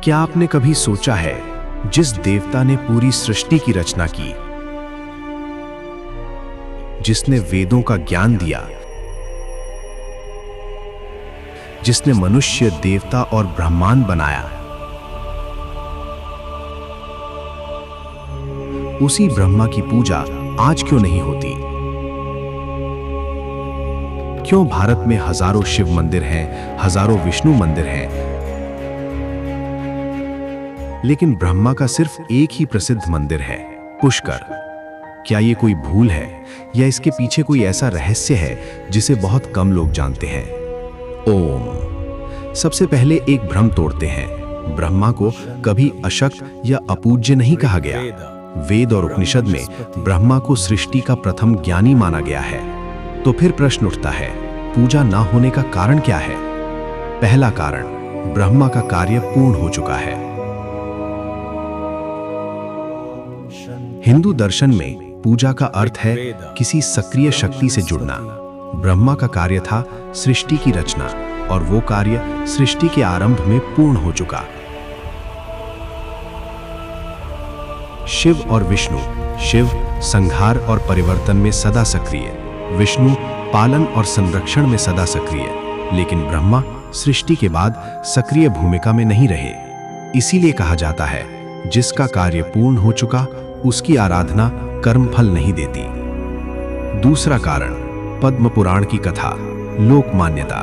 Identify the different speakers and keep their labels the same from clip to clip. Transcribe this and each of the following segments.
Speaker 1: क्या आपने कभी सोचा है, जिस देवता ने पूरी सृष्टि की रचना की, जिसने वेदों का ज्ञान दिया, जिसने मनुष्य, देवता और ब्रह्मांड बनाया, उसी ब्रह्मा की पूजा आज क्यों नहीं होती? क्यों भारत में हजारों शिव मंदिर हैं, हजारों विष्णु मंदिर हैं, लेकिन ब्रह्मा का सिर्फ एक ही प्रसिद्ध मंदिर है, पुष्कर? क्या ये कोई भूल है या इसके पीछे कोई ऐसा रहस्य है जिसे बहुत कम लोग जानते हैं? ओम। सबसे पहले एक भ्रम तोड़ते हैं। ब्रह्मा को कभी अशक्त या अपूज्य नहीं कहा गया। वेद और उपनिषद में ब्रह्मा को सृष्टि का प्रथम ज्ञानी माना गया है। तो फिर प्रश्न उठता है, पूजा ना होने का कारण क्या है? पहला कारण, ब्रह्मा का कार्य पूर्ण हो चुका है। हिंदू दर्शन में पूजा का अर्थ है किसी सक्रिय शक्ति से जुड़ना। ब्रह्मा का कार्य था सृष्टि की रचना, और वो कार्य सृष्टि के आरंभ में पूर्ण हो चुका। शिव और विष्णु, शिव संहार और परिवर्तन में सदा सक्रिय, विष्णु पालन और संरक्षण में सदा सक्रिय, लेकिन ब्रह्मा सृष्टि के बाद सक्रिय भूमिका में नहीं रहे। इसीलिए कहा जाता है, जिसका कार्य पूर्ण हो चुका उसकी आराधना कर्मफल नहीं देती। दूसरा कारण, पद्म पुराण की कथा, लोक मान्यता।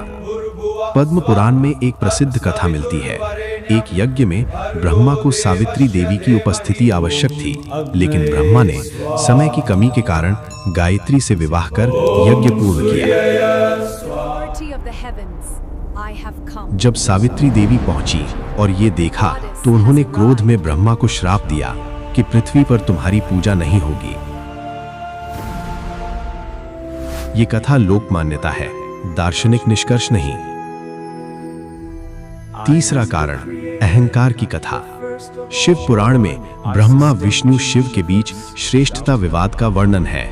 Speaker 1: पद्म पुराण में एक प्रसिद्ध कथा मिलती है। एक यज्ञ में ब्रह्मा को सावित्री देवी की उपस्थिति आवश्यक थी, लेकिन ब्रह्मा ने समय की कमी के कारण गायत्री से विवाह कर यज्ञ पूर्ण किया। जब सावित्री देवी पहुंची और ये देखा तो उन्होंने क्रोध में ब्रह्मा को श्राप दिया कि पृथ्वी पर तुम्हारी पूजा नहीं होगी। ये कथा लोक मान्यता है, दार्शनिक निष्कर्ष नहीं। तीसरा कारण, अहंकार की कथा। शिव पुराण में ब्रह्मा विष्णु शिव के बीच श्रेष्ठता विवाद का वर्णन है।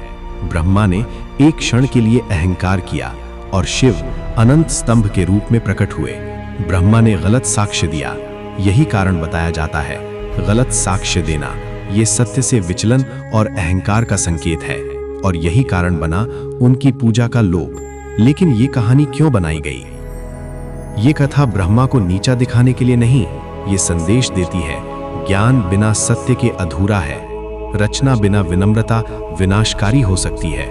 Speaker 1: ब्रह्मा ने एक क्षण के लिए अहंकार किया और शिव अनंत स्तंभ के रूप में प्रकट हुए। ब्रह्मा ने गलत साक्ष्य दिया। यही कारण बताया जाता है, गलत साक्ष्य देना ये सत्य से विचलन और अहंकार का संकेत है, और यही कारण बना उनकी पूजा का लोभ। लेकिन ये कहानी क्यों बनाई गई? ये कथा ब्रह्मा को नीचा दिखाने के लिए नहीं, ये संदेश देती है, ज्ञान बिना सत्य के अधूरा है। रचना बिना विनम्रता विनाशकारी हो सकती है।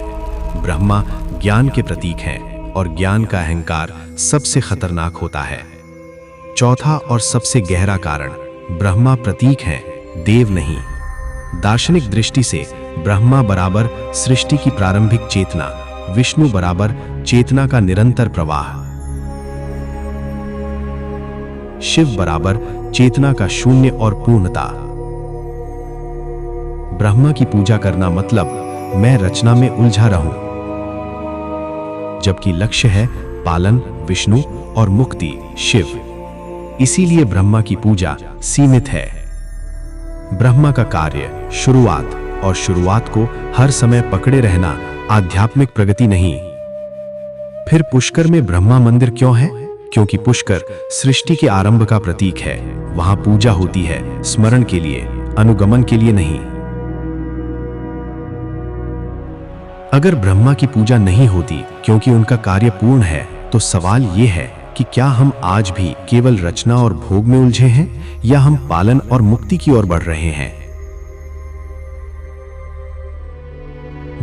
Speaker 1: ब्रह्मा ज्ञान के प्रतीक हैं, और ज्ञान का अहंकार सबसे खतरनाक होता है। चौथा और सबसे गहरा कारण, ब्रह्मा प्रतीक हैं, देव नहीं। दार्शनिक दृष्टि से ब्रह्मा बराबर सृष्टि की प्रारंभिक चेतना, विष्णु बराबर चेतना का निरंतर प्रवाह, शिव बराबर चेतना का शून्य और पूर्णता। ब्रह्मा की पूजा करना मतलब मैं रचना में उलझा रहूं, जबकि लक्ष्य है पालन, विष्णु और मुक्ति, शिव। इसीलिए ब्रह्मा की पूजा सीमित है। ब्रह्मा का कार्य शुरुआत, और शुरुआत को हर समय पकड़े रहना आध्यात्मिक प्रगति नहीं। फिर पुष्कर में ब्रह्मा मंदिर क्यों है? क्योंकि पुष्कर सृष्टि के आरंभ का प्रतीक है। वहां पूजा होती है स्मरण के लिए, अनुगमन के लिए नहीं। अगर ब्रह्मा की पूजा नहीं होती क्योंकि उनका कार्य पूर्ण है, तो सवाल यह है कि क्या हम आज भी केवल रचना और भोग में उलझे हैं, या हम पालन और मुक्ति की ओर बढ़ रहे हैं?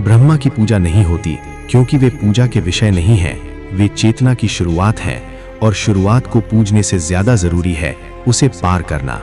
Speaker 1: ब्रह्मा की पूजा नहीं होती क्योंकि वे पूजा के विषय नहीं हैं, वे चेतना की शुरुआत हैं, और शुरुआत को पूजने से ज्यादा जरूरी है उसे पार करना।